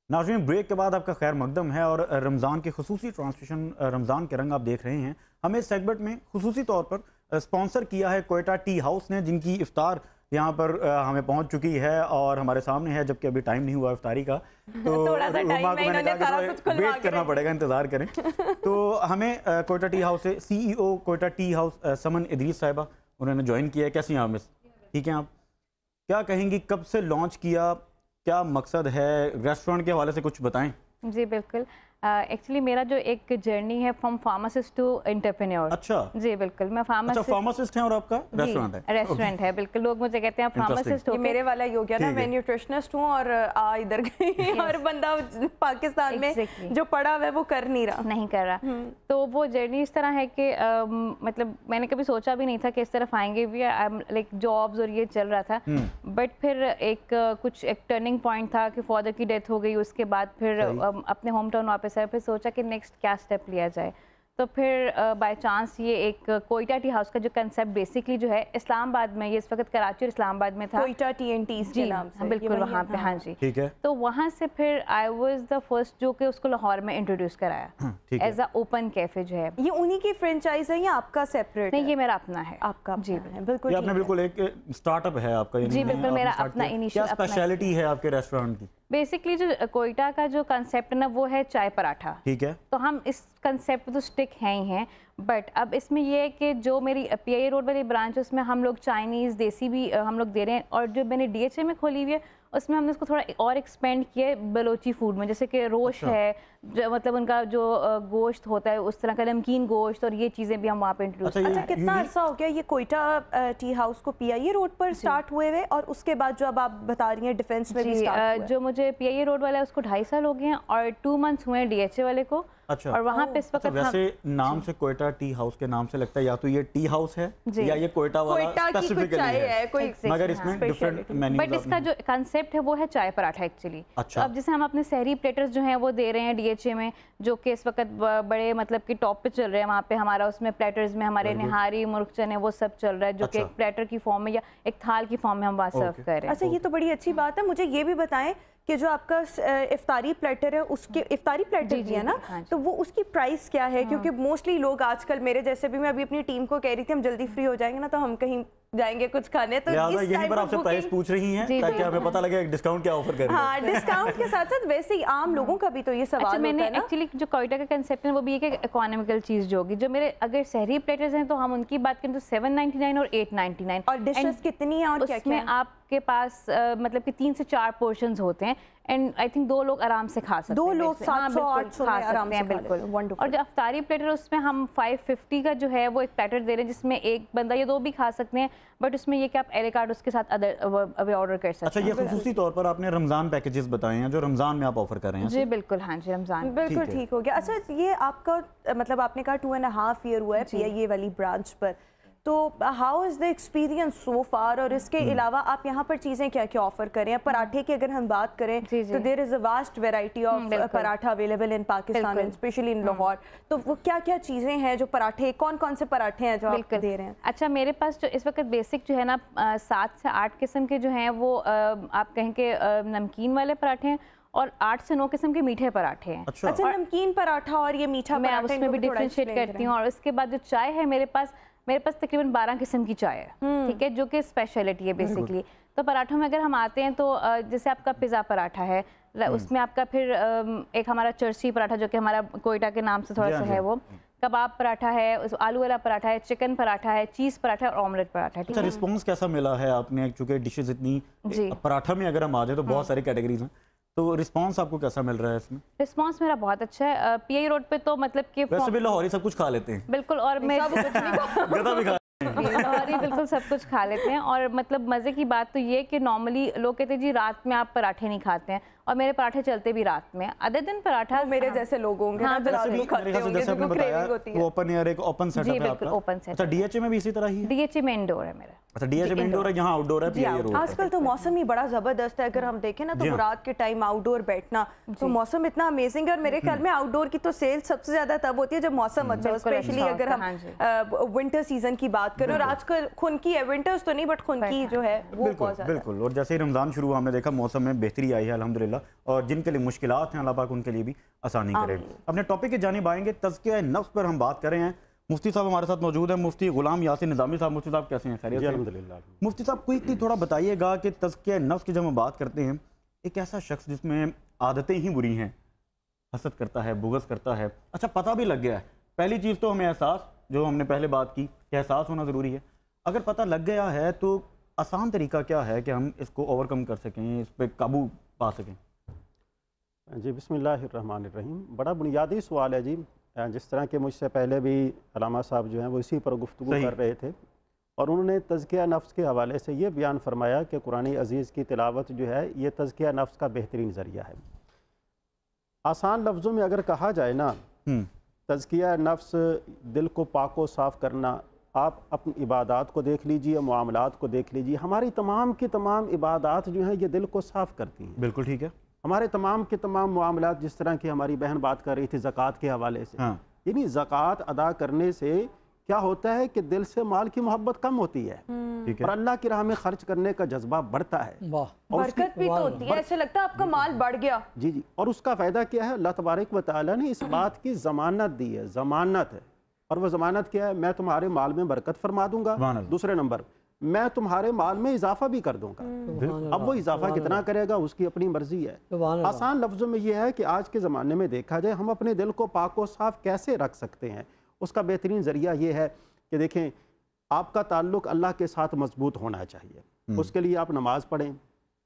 ناظرین بریک کے بعد آپ کا خیر مقدم ہے اور رمضان کی خصوصی ٹرانسمیشن رمضان کے رنگ آپ دیکھ رہے ہیں. ہمیں اس سیگمنٹ میں خصوصی طور پر اسپانسر کیا ہے کوئٹہ ٹی ہاؤس نے, جن کی افطار یہاں پر ہمیں پہنچ چکی ہے اور ہمارے سامنے ہے, جبکہ ابھی ٹائم نہیں ہوا افطاری کا, تو روما کو میں نے کہا کہ ویٹ کرنا پڑے گا, انتظار کریں. تو ہمیں کوئٹہ ٹی ہاؤس سے سی ای او کوئٹہ ٹی ہاؤس سمن ادریس صاحبہ انہوں نے جوائن کیا ہے. کیسی ہیں آپ مس؟ ٹھیک ہیں آپ؟ کیا کہیں گی, کب سے لانچ کیا, کیا مقصد ہے, ریسٹورنٹ کے حوالے سے کچھ بتائیں. جی بالکل, ایکچولی میرا جو ایک جرنی ہے فرام فارماسسٹ ٹو انٹرپرینور. اچھا جی بالکل, میں فارماسسٹ ہیں اور آپ کا ریسٹورنٹ ہے؟ ریسٹورنٹ ہے بالکل. لوگ مجھے کہتے ہیں فارماسسٹ ہو, میرے والا یہ ہو گیا نا, میں نیوٹریشنسٹ ہوں اور ادھر گئی اور بندہ پاکستان میں جو پڑھا ہوا ہے وہ کر نہیں رہا. تو وہ جرنی اس طرح ہے کہ مطلب میں نے کبھی سوچا بھی نہیں تھا کہ اس طرف آئیں گے بھی, لائک جابز اور یہ چل رہا تھا. بٹ پھر ایک ٹرننگ پوائنٹ تھا کہ فادر کی ڈیتھ ہو گئی, اس کے بعد پھر اپنے ہوم ٹاؤن واپس آئے, پھر سوچا کہ نیکسٹ کیا اسٹیپ لیا جائے. تو پھر بائی چانس یہ ایک کوئٹہ ٹی ہاؤس کا جو کنسیپٹ بیسکلی جو ہے اسلام آباد میں, یہ اس وقت کراچی اور اسلام آباد میں تھا, کوئٹہ ٹی این ٹیز کے نام سے بالکل وہاں پہ. ہاں جی ٹھیک ہے. تو وہاں سے پھر آئی واز دا فرسٹ جو کہ اس کو لاہور میں انٹروڈیوس کرایا ایز اے اوپن کیفے جو ہے. یہ انہی کی فرینچائز ہے یا آپ کا سیپریٹ؟ نہیں, یہ میرا اپنا ہے. آپ کا؟ جی بالکل. یہ آپ نے بالکل ایک اسٹارٹ اپ ہے آپ کا. جی بالکل, میرا اپنا انیشیل. کیا اسپیشلٹی ہے آپ کے ریسٹورنٹ کی؟ بیسکلی جو کوئٹہ کا جو کنسیپٹ ہے نا وہ ہے چائے پراٹھا. ٹھیک ہے. تو ہم اس کنسیپٹ تو اسٹک ہیں ہی ہیں, بٹ اب اس میں یہ ہے کہ جو میری پی آئی اے روڈ والی برانچ ہے اس میں ہم لوگ چائنیز دیسی بھی ہم لوگ دے رہے ہیں, اور جو میں نے ڈی ایچ اے میں کھولی ہوئی ہے اس میں ہم نے اس کو تھوڑا اور ایکسپینڈ کیا ہے بلوچی فوڈ میں, جیسے کہ روش ہے, مطلب ان کا جو گوشت ہوتا ہے اس طرح کا نمکین گوشت, اور یہ چیزیں بھی ہم وہاں پہ انٹروڈیوس. اچھا, کتنا عرصہ ہو گیا یہ کوئٹہ ٹی ہاؤس کو پی آئی اے روڈ پر سٹارٹ ہوئے ہوئے, اور اس کے بعد جو اب آپ بتا رہی ہیں ڈیفینس میں بھی سٹارٹ ہوا ہے؟ جو مجھے پی آئی اے روڈ والا ہے اس کو 2.5 سال ہو گئے ہیں, اور 2 months ہوئے ہیں ڈی ایچ اے والے کو. اچھا, اور وہاں پہ اس وقت ویسے نام سے کوئٹہ ٹی ہاؤس کے نام سے لگتا ہے یا تو یہ ٹی ہاؤس ہے یا یہ کوئٹہ والا اسپیسیفکلی ہے, مگر اس میں ڈیفرنٹ مینیوز. بٹ اس کا جو کنسیپٹ ہے وہ ہے چائے پراٹھا ایکچولی. اب جیسے ہم اپنے سحری پلیٹرز جو ہیں وہ دے رہے ہیں ڈی ایچ اے میں, جو کہ اس وقت بڑے مطلب کہ ٹاپ پہ چل رہے ہیں وہاں پہ ہمارا. اس میں پلیٹرز میں ہمارے نہاری, مرغ چنے, وہ سب چل رہا ہے, جو کہ ایک پلیٹر کی فارم میں یا ایک تھال کی فارم میں ہم وہاں سرو کر رہے ہیں. اچھا, یہ تو بڑی اچھی بات ہے. مجھے یہ بھی بتائیں کہ جو آپ کا افطاری پلیٹر ہے, اس کے افطاری پلیٹر بھی ہے نا, تو وہ اس کی پرائس کیا ہے؟ کیونکہ موسٹلی لوگ آج کل میرے جیسے بھی, میں ابھی اپنی ٹیم کو کہہ رہی تھی ہم جلدی فری ہو جائیں گے نا تو ہم کہیں جائیں گے کچھ کھانے, تو یہیں پر آپ سے پرائس پوچھ رہی ہیں تاکہ ہمیں پتہ لگے ڈسکاؤنٹ کیا آفر کر رہے ہیں. ہاں, ڈسکاؤنٹ کے ساتھ ساتھ ویسے ہی عام لوگوں کا بھی تو یہ سوال ہوتا ہے نا. میں نے ایکچولی جو کوئٹہ کا کنسیپٹ ہے وہ بھی یہ کہ اکانومیکل چیز جو ہوگی. جو میرے اگر سحری پلیٹرز ہیں تو ہم ان کی بات کریں تو 799 اور 899. اور ڈشز کتنی ہیں اور کیا کیا ہیں؟ اس میں آپ کے پاس مطلب کہ 3 سے 4 پورشنز ہوتے ہیں, اینڈ آئی تھنک 2 لوگ آرام سے کھا سکتے ہیں. 2 لوگ 700-800 میں آرام سے بالکل. اور جو افطاری پلیٹر اس میں ہم 550 کا جو ہے وہ ایک پلیٹر دے رہے ہیں, جس میں ایک بندہ یا 2 بھی کھا سکتے ہیں, بٹ اس میں یہ کہ آپ ایلے کارڈ اس کے ساتھ آرڈر کر سکتے ہیں. اچھا, یہ خصوصی طور پر آپ نے رمضان پیکیجز بتائے ہیں جو رمضان میں آپ آفر کر رہے ہیں. جی بالکل, ہاں جی رمضان بالکل ٹھیک ہو گیا. اچھا, یہ آپ کا مطلب آپ نے کہا 2.5 year ہوا ہے پی آئی اے والی برانچ پر, تو how is the experience so for? اور اس کے علاوہ آپ یہاں پر چیزیں کیا کیا آفر کریں ہیں؟ پراٹھے کی اگر ہم بات کریں تو there is a vast variety of paratha available in Pakistan, especially in Lahore. تو وہ کیا کیا چیزیں ہیں جو پراٹھے, کون کون سے پراٹھے ہیں جو آپ دے رہے ہیں؟ اچھا, میرے پاس جو اس وقت بیسک جو ہے نا 7 سے 8 قسم کے جو ہیں وہ آپ کہیں کہ نمکین والے پراٹھے ہیں, اور 8 سے 9 قسم کے میٹھے پراٹھے ہیں. اچھا, نمکین پراٹھا اور یہ میٹھا میں اس میں بھی ڈفرینشیٹ کرتی ہوں. اور اس کے بعد جو چائے ہے میرے پاس تقریباً 12 قسم کی چائے ہے, ٹھیک ہے, جو کہ اسپیشلٹی ہے بیسکلی. تو پراٹھوں میں اگر ہم آتے ہیں تو جیسے آپ کا پیزا پراٹھا ہے, اس میں آپ کا پھر ایک ہمارا چرسی پراٹھا جو کہ ہمارا کوئٹہ کے نام سے تھوڑا سا ہے, وہ کباب پراٹھا ہے, آلو والا پراٹھا ہے, چکن پراٹھا ہے, چیز پراٹھا اور آملیٹ پراٹھا. اچھا, رسپانس کیسا ملا ہے آپ نے, چونکہ ڈشز اتنی, پراٹھا میں اگر ہم آ جائیں تو بہت ساری کیٹیگریز ہیں, تو رسپانس آپ کو کیسا مل رہا ہے اس میں؟ رسپانس میرا بہت اچھا ہے. پی آئی روڈ پہ تو مطلب کہ ویسے بھی لاہوری سب کچھ کھا لیتے ہیں. بالکل, اور میں گدا بھی کھا لاہوری بالکل سب کچھ کھا لیتے ہیں. اور مطلب مزے کی بات تو یہ کہ نارملی لوگ کہتے ہیں جی رات میں آپ پراٹھے نہیں کھاتے ہیں, اور میرے پراٹھے چلتے بھی رات میں. ادر دن پراٹھا میرے جیسے لوگ ہوں گے جیسے آپ نے بتایا وہ اوپن ایئر, ایک اوپن سیٹ اپ ہے آپ کا. اچھا, ڈی ایچ اے میں بھی اسی طرح ہی ہے؟ ڈی ایچ اے میں انڈور ہے میرا. अच्छा DHA इंडोर है, यहाँ आउटडोर है, PIA रोड। आजकल तो मौसम ही बड़ा ज़बरदस्त है, अगर हम देखें ना तो रात के टाइम आउटडोर बैठना तो मौसम इतना अमेजिंग है। और मेरे ख्याल में आउटडोर की तो सेल सबसे ज़्यादा तब होती है जब मौसम अच्छा हो, स्पेशली अगर हम विंटर सीजन की बात करें। और आजकल खुनकी है, विंटर्स तो नहीं बट खुनकी जो है वो बहुत ज़्यादा। बिल्कुल, और जैसे ही रमज़ान शुरू हुआ हमने देखा मौसम में बेहतरी आई है अल्हम्दुलिल्लाह, और जिनके लिए मुश्किलात हैं अल्लाह पाक उनके लिए भी आसानी करे। अपने टॉपिक की जानिब आएंगे, तज़किया नफ्स पर हम बात कर रहे हैं। मुफ्ती साहब हमारे साथ मौजूद है, मुफ्ती गुलाम यासिन निज़ामी साहब। मुफ्ती साहब कैसे हैं? खैरियत से? अल्हम्दुलिल्लाह। मुफ्ती साहब क्विकली थोड़ा बताइएगा कि तज़किया नफ्स की जब हम बात करते हैं, एक ऐसा शख्स जिसमें आदतें ही बुरी हैं, हसद करता है, बुग़्ज़ करता है, अच्छा पता भी लग गया है, पहली चीज़ तो हमें एहसास, जो हमने पहले बात की कि एहसास होना ज़रूरी है। अगर पता लग गया है तो आसान तरीका क्या है कि हम इसको ओवरकम कर सकें, इस पर काबू पा सकें? जी बिस्मिल्लाहिर्रहमानिर्रहीम। बड़ा बुनियादी सवाल है जी। जिस तरह के मुझसे पहले भी अलामा साहब जो हैं वो इसी पर गुफ्तगू कर रहे थे, और उन्होंने तज़किया नफ्स के हवाले से ये बयान फरमाया कि कुरान अज़ीज़ की तिलावत जो है ये तज़किया नफ्स का बेहतरीन ज़रिया है। आसान लफ्ज़ों में अगर कहा जाए ना, तज़किया नफ्स दिल को पाको साफ़ करना, आप अपनी इबादात को देख लीजिए, मामलात को देख लीजिए, हमारी तमाम की तमाम इबादात जो हैं ये दिल को साफ़ करती हैं। बिल्कुल ठीक है। हमारे तमाम के तमाम मामलात, जिस तरह की हमारी बहन बात कर रही थी ज़कात के हवाले से, यानी ज़कात अदा करने से क्या होता है कि दिल से माल की मोहब्बत कम होती है और अल्लाह की राह में खर्च करने का जज्बा बढ़ता है, बरकत भी तो होती है, ऐसे लगता है आपका माल बढ़ गया। जी जी। और उसका फ़ायदा क्या है? अल्लाह तबारक व तआला ने इस बात की ज़मानत दी है, ज़मानत है। और वह ज़मानत क्या है? मैं तुम्हारे माल में बरकत फरमा दूंगा, दूसरे नंबर मैं तुम्हारे माल में इजाफा भी कर दूंगा। अब वो इजाफा कितना करेगा उसकी अपनी मर्जी है। आसान लफ्ज़ों में ये है कि आज के ज़माने में देखा जाए हम अपने दिल को पाक व साफ कैसे रख सकते हैं, उसका बेहतरीन ज़रिया ये है कि देखें, आपका ताल्लुक़ अल्लाह के साथ मजबूत होना चाहिए। उसके लिए आप नमाज़ पढ़ें,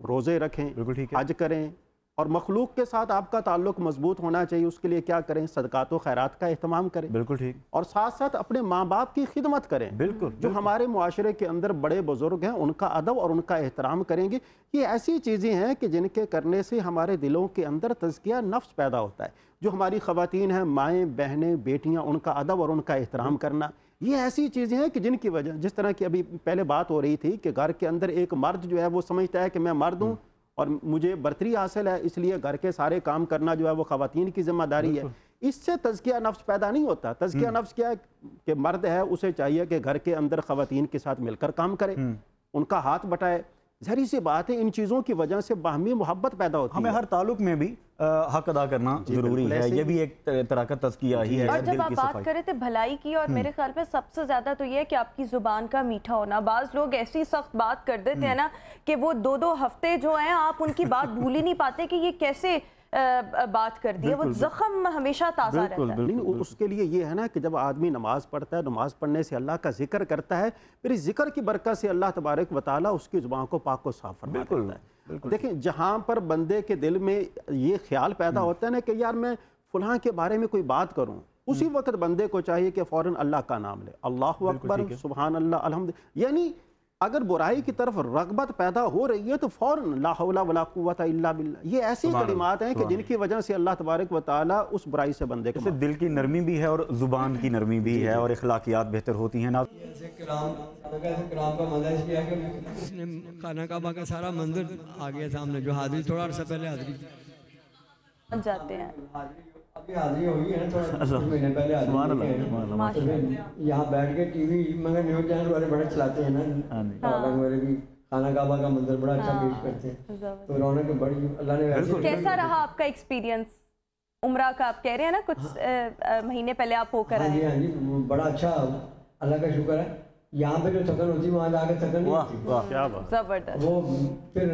रोज़े रखें, हज करें, और मखलूक के साथ आपका ताल्लुक़ मजबूत होना चाहिए। उसके लिए क्या करें? सदक़ात व खैरात का एहतमाम करें। बिल्कुल ठीक। और साथ साथ अपने माँ बाप की खिदमत करें। बिल्कुल। जो हमारे मुआशरे के अंदर बड़े बुजुर्ग हैं उनका अदब और उनका एहतराम करेंगे। ये ऐसी चीज़ें हैं कि जिनके करने से हमारे दिलों के अंदर तज़किया नफ्स पैदा होता है। जो हमारी ख़वातीन हैं, माएँ बहनें बेटियाँ, उनका अदब और उनका एहतराम करना, ये ऐसी चीज़ें हैं कि जिनकी वजह, जिस तरह की अभी पहले बात हो रही थी कि घर के अंदर एक मर्द जो है वो समझता है कि मैं मर्द हूँ और मुझे बर्तरी हासिल है, इसलिए घर के सारे काम करना जो है वो ख़वातीन की जिम्मेदारी है। इससे तज़किया नफ्स पैदा नहीं होता। तज़किया नफ्स क्या है कि मर्द है उसे चाहिए कि घर के अंदर ख़वातीन के साथ मिलकर काम करे, उनका हाथ बटाए। ज़ाहिर सी बात है इन चीज़ों की वजह से बाहमी मोहब्बत पैदा होती है। हमें हर ताल्लुक में भी हक अदा करना ज़रूरी है, ये भी एक तरह का तज़किया ही है। और जब आप बात कर रहे थे भलाई की, और मेरे ख्याल में सबसे ज़्यादा तो ये है कि आपकी ज़ुबान का मीठा होना। बाज़ लोग ऐसी सख्त बात कर देते हैं ना कि वो 2-2 हफ्ते जो हैं आप उनकी बात भूल ही नहीं पाते कि ये कैसे बात कर दी है, वो जख्म हमेशा ताज़ा रहता है। नहीं, उसके लिए ये है ना कि जब आदमी नमाज पढ़ता है, नमाज पढ़ने से अल्लाह का जिक्र करता है, फिर इस जिक्र की बरकत से अल्लाह तबारक व तआला उसकी ज़ुबान को पाक को साफ फरमा देता है। देखें, जहाँ पर बंदे के दिल में ये ख्याल पैदा होता है ना कि यार मैं फलां के बारे में कोई बात करूँ, उसी वक्त बंदे को चाहिए कि फ़ौरन अल्लाह का नाम ले, अल्लाहु अकबर, सुबहान अल्लाह, अल्हम्दुलिल्लाह। यानी अगर बुराई की तरफ रगबत पैदा हो रही है तो फौरन ला हौला वला कुव्वता इल्ला बिल्लाह। ये ऐसी कलिमात हैं कि जिनकी वजह से अल्लाह तबारक व तआला उस बुराई से बंदे को, दिल की नरमी भी है और ज़ुबान की नरमी भी है और अखलाकियात बेहतर होती हैं ना। कराम का मजा इसलिए है कि उसने खाना काबा का सारा मंदिर आ गया सामने, जो हाजिरी थोड़ा अर्सा पहले हाजिरी जाते हैं। अभी हाजिरी हुई है थोड़ा महीने पहले हाजिरी, यहाँ बैठ के टीवी मगर न्यूज़ चैनल वाले बड़े चलाते हैं ना, वाले भी खाना काबा का मंदिर बड़ा अच्छा पेश करते हैं, तो रौनक बड़ी अल्लाह ने वैसे। कैसा रहा आपका एक्सपीरियंस उम्रा का? आप कह रहे हैं ना कुछ महीने पहले आप होकर आए। हाँ जी, बड़ा अच्छा, अल्लाह का शुक्र है। यहाँ पे जो थकन होती है वहाँ जाके थकन नहीं होती। क्या बात, जबरदस्त। वो फिर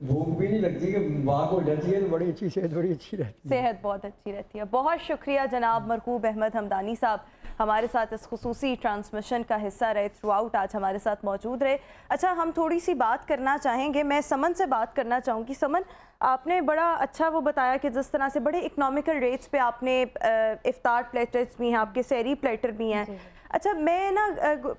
भूख भी नहीं लगती कि वाक हो जाती है, तो बड़ी अच्छी सेहत, बड़ी अच्छी रहती है, सेहत बहुत अच्छी रहती है। बहुत शुक्रिया जनाब मरकूब अहमद हमदानी साहब, हमारे साथ इस खुसूसी ट्रांसमिशन का हिस्सा रहे, थ्रू आउट आज हमारे साथ मौजूद रहे। अच्छा, हम थोड़ी सी बात करना चाहेंगे, मैं समन से बात करना चाहूँगी। समन, आपने बड़ा अच्छा वो बताया कि जिस तरह से बड़े इकनॉमिकल रेट्स पे आपने इफ्तार प्लेटर्स भी हैं, आपके सहरी प्लेटर भी हैं। अच्छा, मैं ना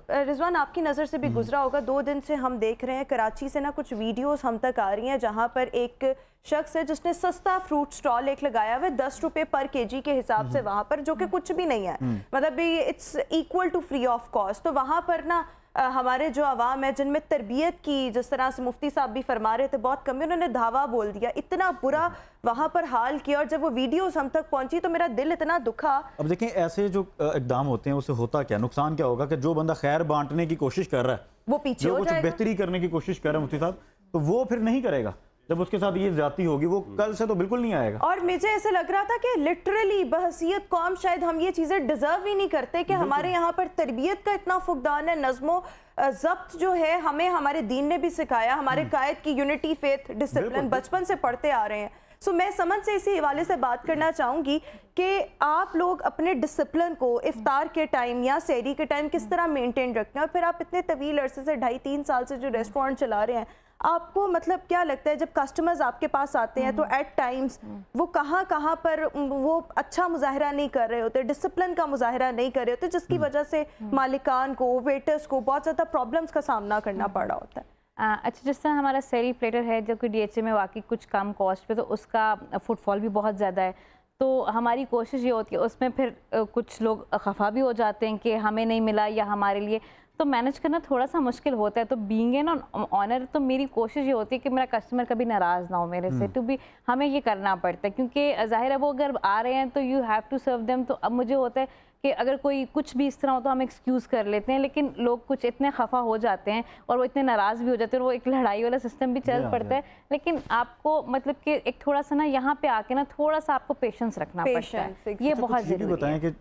रिजवान आपकी नज़र से भी गुजरा होगा, 2 दिन से हम देख रहे हैं कराची से ना कुछ वीडियोस हम तक आ रही हैं जहां पर एक शख्स है जिसने सस्ता फ्रूट स्टॉल एक लगाया हुआ है 10 रुपये पर केजी के हिसाब से वहां पर, जो कि कुछ भी नहीं है, मतलब it's equal to free of cost. तो वहां पर ना हमारे जो अवाम है जिनमें तरबियत की, जिस तरह से मुफ्ती साहब भी फरमा रहे थे, बहुत कमी, उन्होंने धावा बोल दिया, इतना बुरा वहाँ पर हाल किया, और जब वो वीडियोस हम तक पहुंची तो मेरा दिल इतना दुखा। अब देखें ऐसे जो इकदाम होते हैं उससे होता क्या, नुकसान क्या होगा कि जो बंदा खैर बांटने की कोशिश कर रहा है, वो पीछे जो हो कुछ जाएगा, बेहतरी करने की कोशिश कर रहा है मुफ्ती साहब, तो वो फिर नहीं करेगा। जब उसके साथ ये ज्यादती होगी वो कल से तो बिल्कुल नहीं आएगा। और मुझे ऐसे लग रहा था कि लिटरली बहसियत कौम शायद हम ये चीज़ें डिजर्व ही नहीं करते कि हमारे यहाँ पर तरबियत का इतना फुकदान है, नज़्मो ज़ब्त जो है हमें हमारे दीन ने भी सिखाया, हमारे कायद की यूनिटी, फेथ, डिसिप्लिन बचपन से पढ़ते आ रहे हैं। सो मैं समझ से इसी हवाले से बात करना चाहूँगी कि आप लोग अपने डिसिप्लिन को इफ्तार के टाइम या सहरी के टाइम किस तरह मेंटेन रखते हैं, और फिर आप इतने तवील अरसे से 2.5-3 साल से जो रेस्टोरेंट चला रहे हैं, आपको मतलब क्या लगता है जब कस्टमर्स आपके पास आते हैं तो एट टाइम्स वो कहाँ पर वो अच्छा मुजाहरा नहीं कर रहे होते, डिसिप्लिन का मुजाहरा नहीं कर रहे होते, जिसकी वजह से मालिकान को, वेटर्स को बहुत ज़्यादा प्रॉब्लम्स का सामना करना पड़ रहा होता है? अच्छा, जिस तरह हमारा सेरी प्लेटर है जो कि DHA में वाकई कुछ कम कॉस्ट पे, तो उसका फुटफॉल भी बहुत ज़्यादा है, तो हमारी कोशिश ये होती है, उसमें फिर कुछ लोग खफा भी हो जाते हैं कि हमें नहीं मिला या हमारे लिए, तो मैनेज करना थोड़ा सा मुश्किल होता है। तो बीइंग एन ऑनर, तो मेरी कोशिश ये होती है कि मेरा कस्टमर कभी नाराज़ ना हो मेरे से, तो भी हमें ये करना पड़ता है, क्योंकि ज़ाहिर है वो अगर आ रहे हैं तो you have to serve them. तो अब मुझे होता है कि अगर कोई कुछ भी इस तरह हो तो हम एक्सक्यूज़ कर लेते हैं, लेकिन लोग कुछ इतने खफा हो जाते हैं और वो इतने नाराज़ भी हो जाते हैं, और वो एक लड़ाई वाला सिस्टम भी चल पड़ता है। लेकिन आपको मतलब कि एक थोड़ा सा ना यहाँ पे आके ना थोड़ा सा आपको पेशेंस रखना पड़ता है, ये बहुत ज़रूरी है। बताएं कि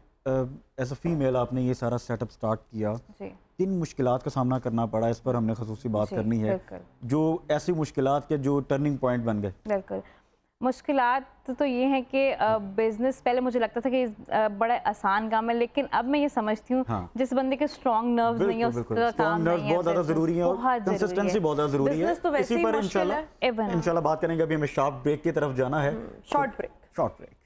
एज अ फीमेल आपने ये सारा सेटअप स्टार्ट किया, किन मुश्किलात का सामना करना पड़ा, इस पर हमने खसूसी बात करनी है, जो ऐसी मुश्किलात के जो टर्निंग पॉइंट बन गए। बिल्कुल, मुश्किलात तो ये है कि बिजनेस पहले मुझे लगता था कि बड़ा आसान काम है, लेकिन अब मैं ये समझती हूँ जिस बंदे के स्ट्रॉन्ग नर्व्स नहीं है उसका काम नहीं है, बहुत ज़्यादा ज़रूरी है, और कंसिस्टेंसी बहुत ज़्यादा ज़रूरी है। इसी पर इंशाल्लाह बात करेंगे। अभी हमें शार्प ब्रेक की तरफ जाना है, शॉर्ट ब्रेक।